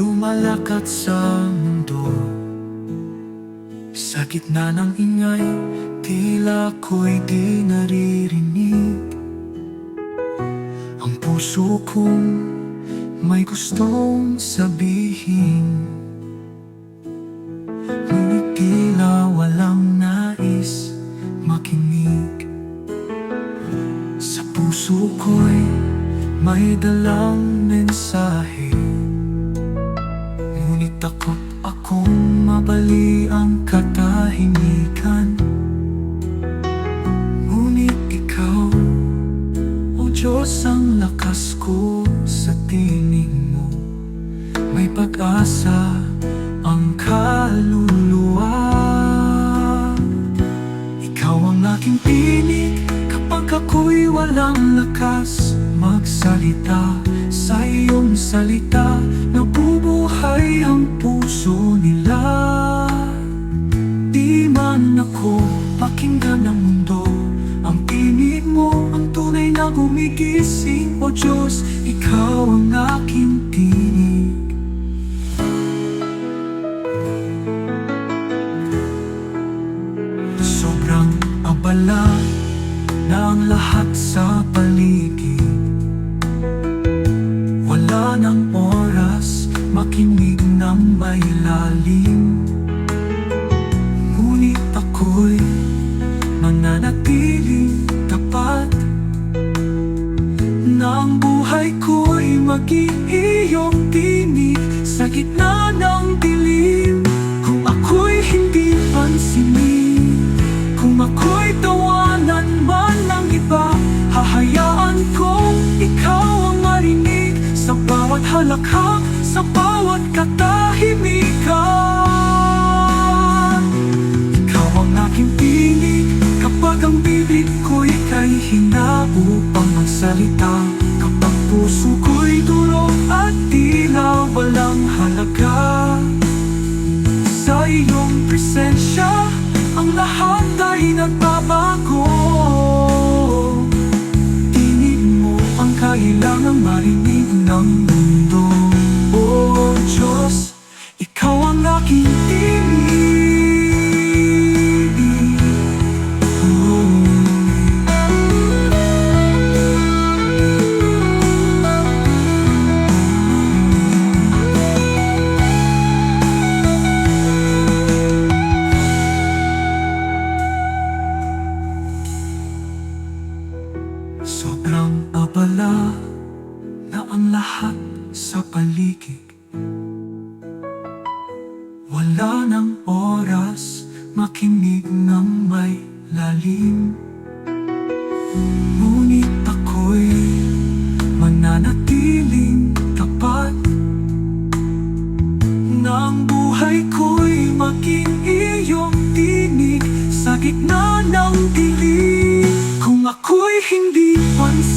Lumalakad sa mundo, sa gitna ng ingay, tila ko'y di naririnig. Ang puso kong may gustong sabihin, ngunit tila walang nais makinig. Sa puso ko'y may dalang mensahe, ngunit takot akong mabali ang katahimikan. Ngunit ikaw, O Diyos, ang lakas ko sa tinig mo. May pag-asa ang kaluluwa. Ikaw ang aking tinig kapag ako'y walang lakas magsalita. Sa iyong salita, nabubuhay ang puso nila. Di man ako pakinggan ng mundo, ang tinig mo ang tunay na gumigising. O Diyos, ikaw ang aking tinig. Sobrang abala na ang lahat sa paligid. Wala ng oras makinig ng may lalim. Ngunit ako'y mananatiling tapat, na ang buhay ko'y maging iyong tinig sa gitna ng dilim. Kung ako'y hindi pansinin, kung ako'y tawanan man ng iba, hahayaan kong ikaw ang marinig sa bawat halakhak, sa bawat katahimikan. Ikaw ang aking tinig kapag ang bibig ko'y kahihina upang magsalita. Kapag puso ko'y durog at tila walang halaga, sa iyong presensya ang lahat ay nagbabago. Tinig mo ang kailangang marinig ng mundo. O Diyos, ikaw ang aking tinig. Sobrang abala na ang lahat sa paligid. Wala ng oras makinig ng may lalim. Ngunit ako'y mananatiling tapat, na ang buhay ko'y maging iyong tinig sa gitna ng dilim. Kung ako'y hindi pansin,